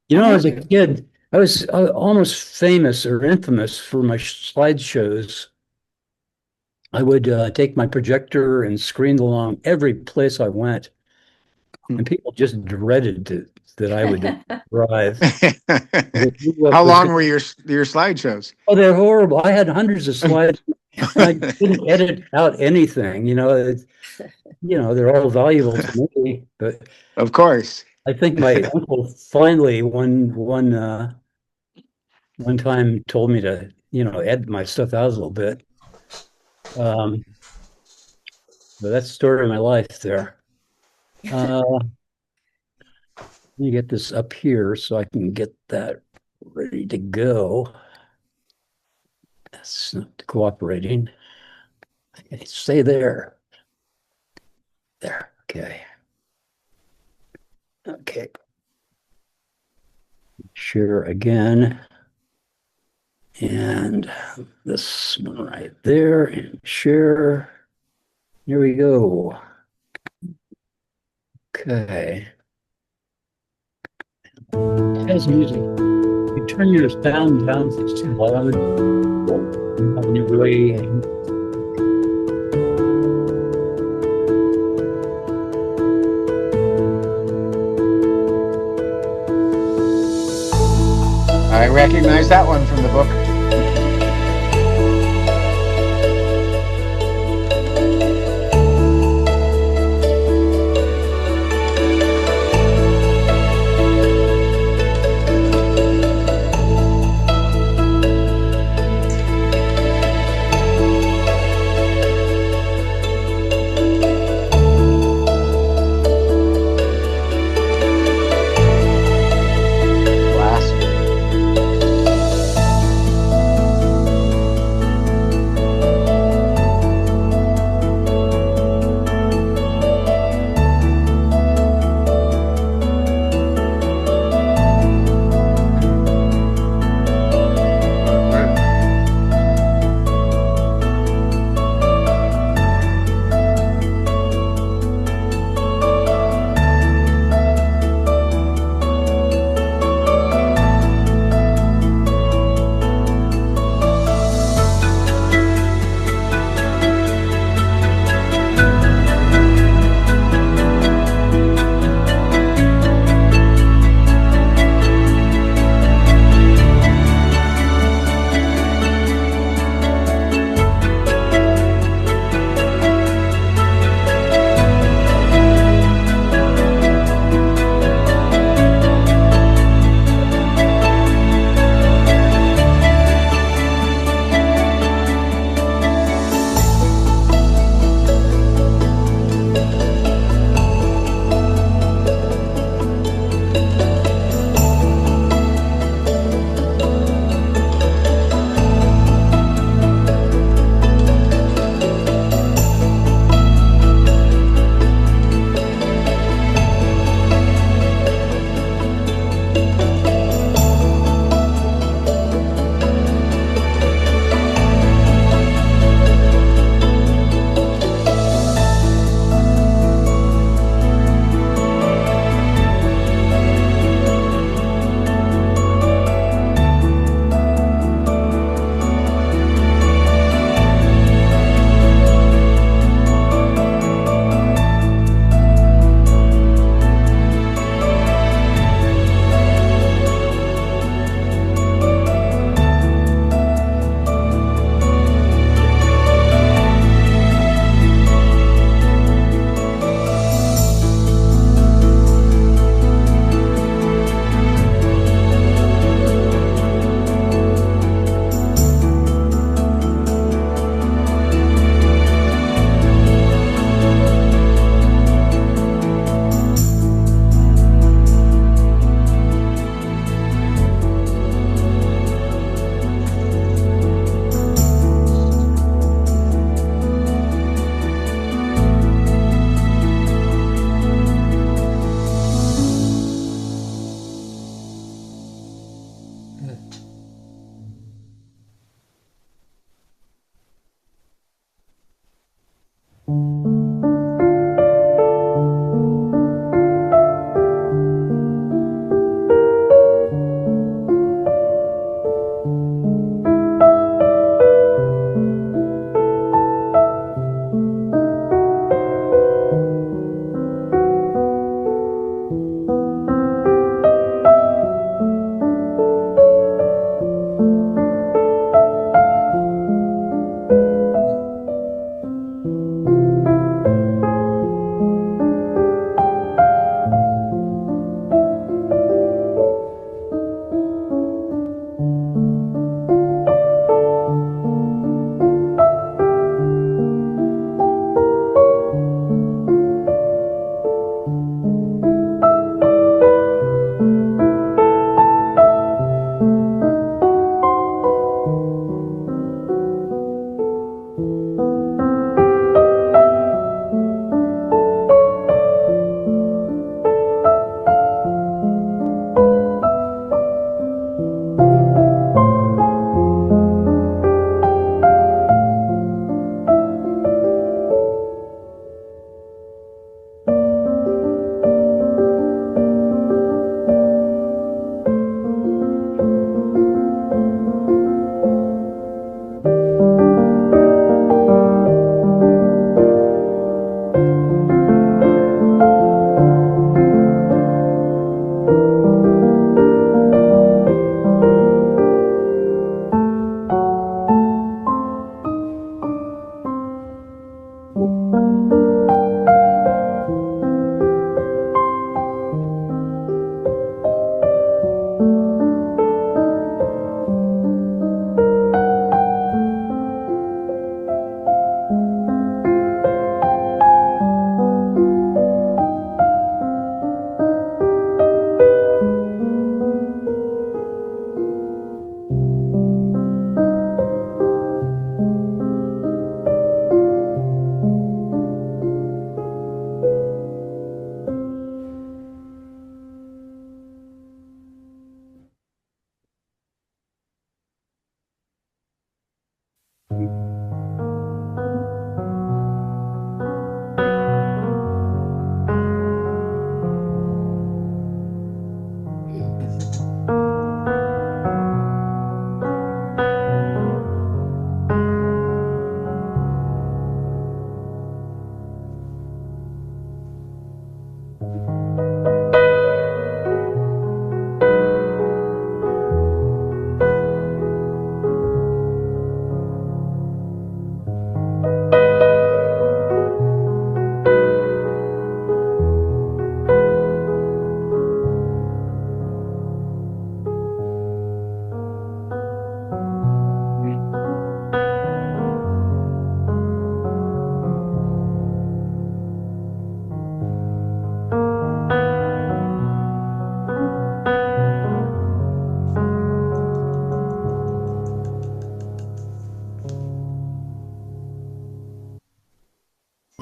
You know, as a kid, I was almost famous or infamous for my slideshows. I would take my projector and screen along every place I went, and people just dreaded that I would drive. How long were your slideshows? Oh, they're horrible. I had hundreds of slides, and I didn't edit out anything. They're all valuable to me. But Of course. I think my uncle finally one time told me to, edit my stuff out a little bit. But that's the story of my life there. Let me get this up here so I can get that ready to go. That's not cooperating. Okay, stay there. There. Okay. Okay. Share again. And this one right there, and share. Here we go. Okay. It has music. You turn your sound down if it's too loud. And you really I recognize that one from the book. Glass.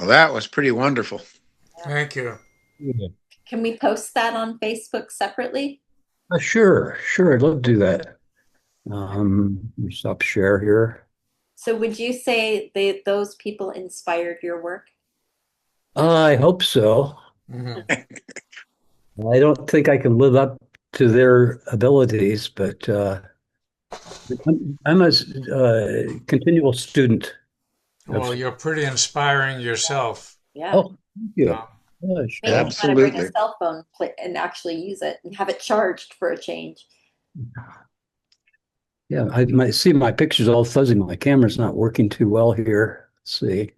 Well, that was pretty wonderful. Thank you. Yeah. Can we post that on Facebook separately? Sure, sure. I'd love to do that. Let me stop share here. So would you say those people inspired your work? I hope so. Mhm. I don't think I can live up to their abilities, but I'm a continual student Well, of. you're pretty inspiring yourself. Yeah. Oh, thank you. Um, Gosh, Makes well, me want to bring a Absolutely. cell phone and actually use it and have it charged for a change. yeah, I might see my pictures all fuzzy. My camera's not working too well here. Let's see.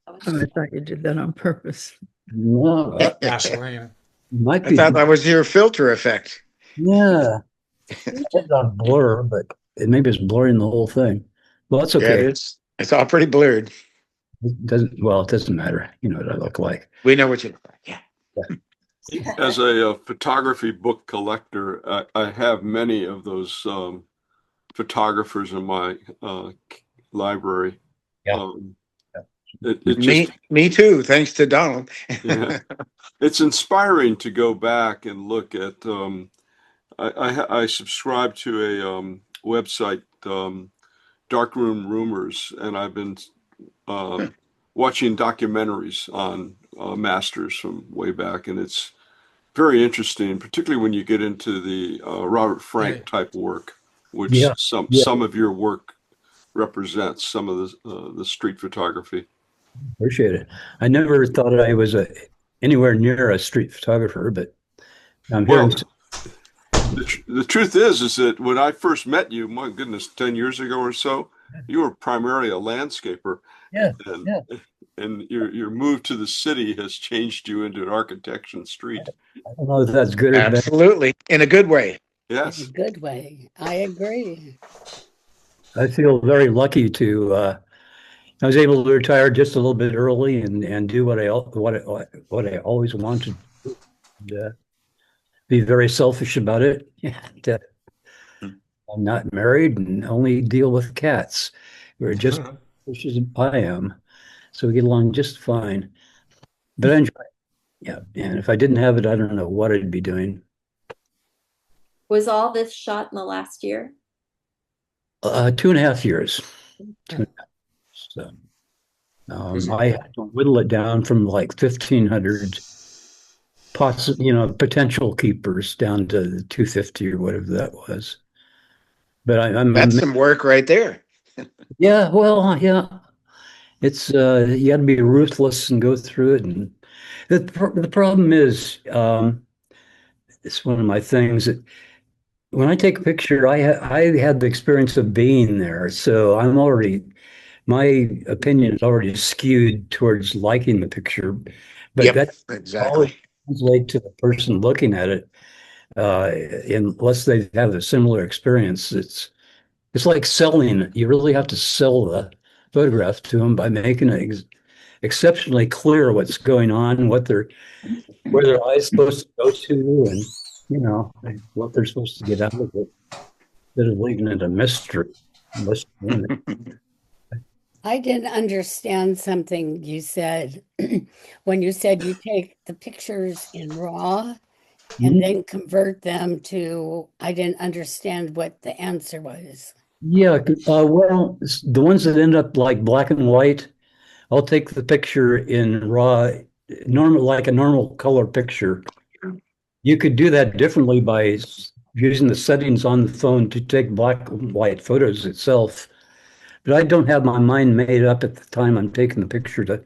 Oh, I thought you did that on purpose. No, Gasoline. might I be. thought that was your filter effect. Yeah, it's on blur, but maybe it's blurring the whole thing. Well, that's Yeah, it okay. is. It's all pretty blurred. It doesn't matter. You know what I look like. We know what you look like. Yeah. As a, photography book collector, I have many of those photographers in my library. Yeah. It just, Me too, thanks to Donald. yeah, it's inspiring to go back and look at. I subscribe to a website, Darkroom Rumors, and I've been uh, watching documentaries on masters from way back, and it's very interesting, particularly when you get into the Robert Hey, Frank type work, which Yeah, yeah, some of your work represents, some of the street photography. appreciate it. I never thought I was anywhere near a street photographer, but I'm hearing. Well, the truth is that when I first met you, my goodness, 10 years ago or so, you were primarily a landscaper, Yeah, and yeah. your move to the city has changed you into an architect and street. I don't know if that's good or bad. Absolutely. In a good way. In a Yes. good way. I agree. I feel very lucky to. I was able to retire just a little bit early and do what I always wanted. And, be very selfish about it. Yeah, I'm not married and only deal with cats. We're just as selfish as I am, so we get along just fine. But I enjoy it. Yeah, and if I didn't have it, I don't know what I'd be doing. Was all this shot in the last year? 2.5 years. 2.5 years. So, I had to whittle it down from like 1,500 potential keepers down to 250 or whatever that was. But That's some work right there. yeah, well, yeah, it's you got to be ruthless and go through it. And the problem is, it's one of my things that when I take a picture, I had the experience of being there, so my opinion is already skewed towards liking the picture, but Yep, that always exactly. translate to the person looking at it, uh, unless they have a similar experience. It's like selling it. You really have to sell the photograph to them by making it exceptionally clear what's going on, where their eyes supposed to go to, and what they're supposed to get out of it, instead of leaving it a mystery. I didn't understand something you said when you said you take the pictures in RAW and then convert them to, I didn't understand what the answer was. Yeah, well, the ones that end up like black and white, I'll take the picture in RAW, like a normal color picture. You could do that differently by using the settings on the phone to take black and white photos itself. But I don't have my mind made up at the time I'm taking the picture to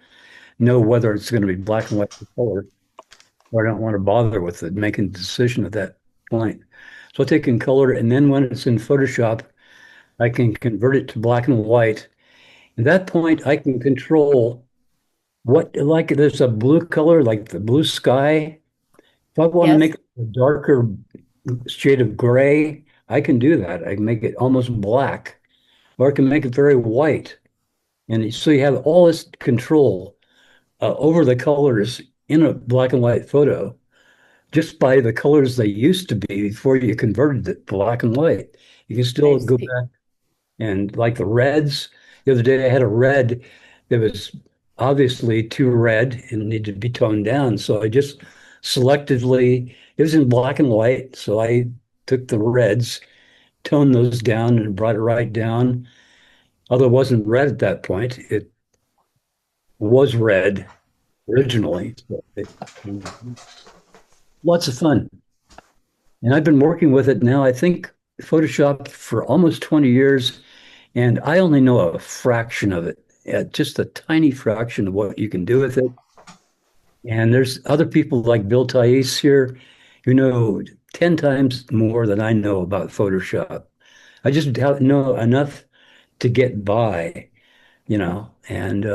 know whether it's going to be black and white or color, or I don't want to bother with it, making a decision at that point. So I take in color, and then when it's in Photoshop, I can convert it to black and white. At that point, I can control like there's a blue color, like the blue sky. If I want to Yes. make it a darker shade of gray, I can do that. I can make it almost black, or I can make it very white. And so you have all this control over the colors in a black and white photo just by the colors they used to be before you converted it to black and white. You can still I go see. back and like the reds. The other day I had a red that was obviously too red and needed to be toned down. So I just selectively, it was in black and white. So I took the reds, toned those down and brought it right down. Although it wasn't red at that point, it was red originally. So lots of fun. And I've been working with it now, I think, Photoshop for almost 20 years, and I only know a fraction of it, just a tiny fraction of what you can do with it. And there's other people like Bill Thais here who know 10 times more than I know about Photoshop. I just know enough to get by, and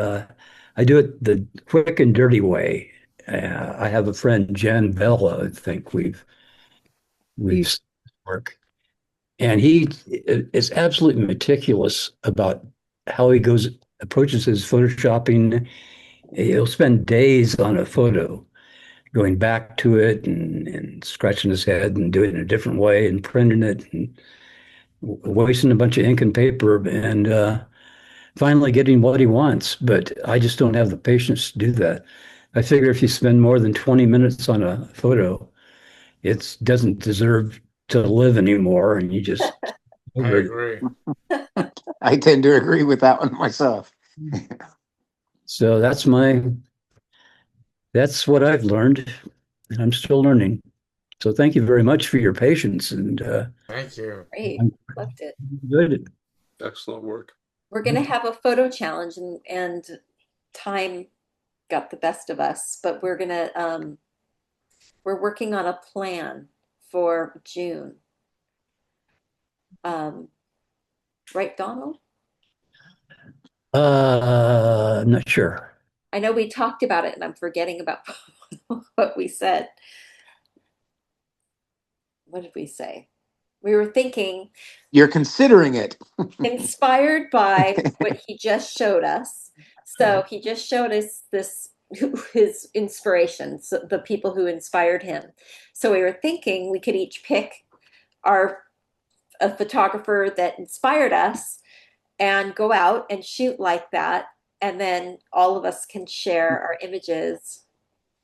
I do it the quick and dirty way. I have a friend, Jan Bella, I think we've work. And he is absolutely meticulous about how he approaches his photoshopping. He'll spend days on a photo, going back to it and scratching his head and doing it in a different way and printing it and wasting a bunch of ink and paper and finally getting what he wants. But I just don't have the patience to do that. I figure if you spend more than 20 minutes on a photo, it doesn't deserve to live anymore, and you just I agree. I tend to agree with that one myself. So that's what I've learned, and I'm still learning. So thank you very much for your patience, and Thank you. Great. Loved it. good. Excellent work. We're going to have a photo challenge, and time got the best of us, but we're working on a plan for June. Right, Donald? I'm not sure. I know we talked about it and I'm forgetting about what we said. What did we say? We were thinking, You're considering it. inspired by what he just showed us. So he just showed us his inspirations, the people who inspired him. So we were thinking we could each pick a photographer that inspired us and go out and shoot like that. And then all of us can share our images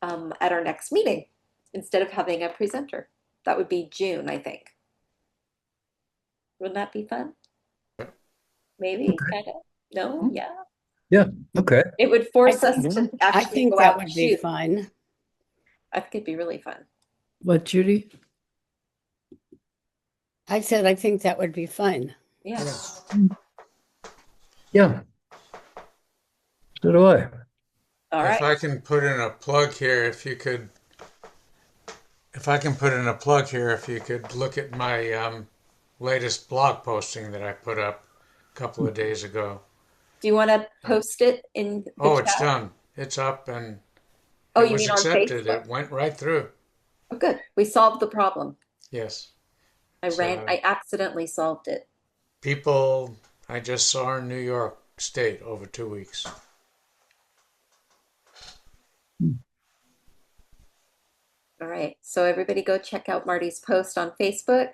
at our next meeting instead of having a presenter. That would be June, I think. Wouldn't that be fun? Maybe, kind of. No, yeah. Yeah. Okay. It would force us to I actually think go that out would and be shoot. fun. I think it'd be really fun. What, Judy? I said I think that would be fun. Yeah. Yeah. So do I. All If right. I can put in a plug here, if you could look at my latest blog posting that I put up a couple of days ago. Do you want to post it in the Oh, chat? it's done. It's up and Oh, it you was mean on accepted. Facebook? It went right through. Oh, good. We solved the problem. Yes. I accidentally solved it. People I just saw in New York State over 2 weeks. All right. So everybody go check out Marty's post on Facebook.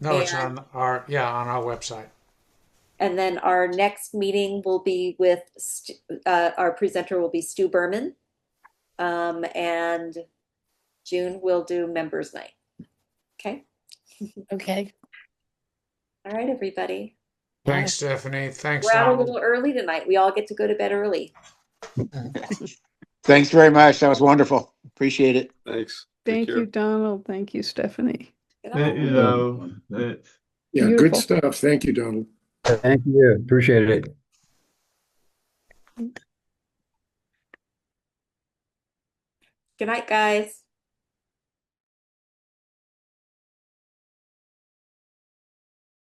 No, it's on our website. And then our next meeting will be with our presenter will be Stu Berman. And June we'll do members night. Okay. Okay. All right, everybody. Thanks, Stephanie. Thanks, We're out a Donald. little early tonight. We all get to go to bed early. Thanks very much. That was wonderful. Appreciate it. Thanks. Thank Take you, care. Donald. Thank you, Stephanie. Good Thank you, night. though. Thanks. Yeah, good Beautiful. stuff. Thank you, Donald. Thank you. Appreciate it. Good night, guys.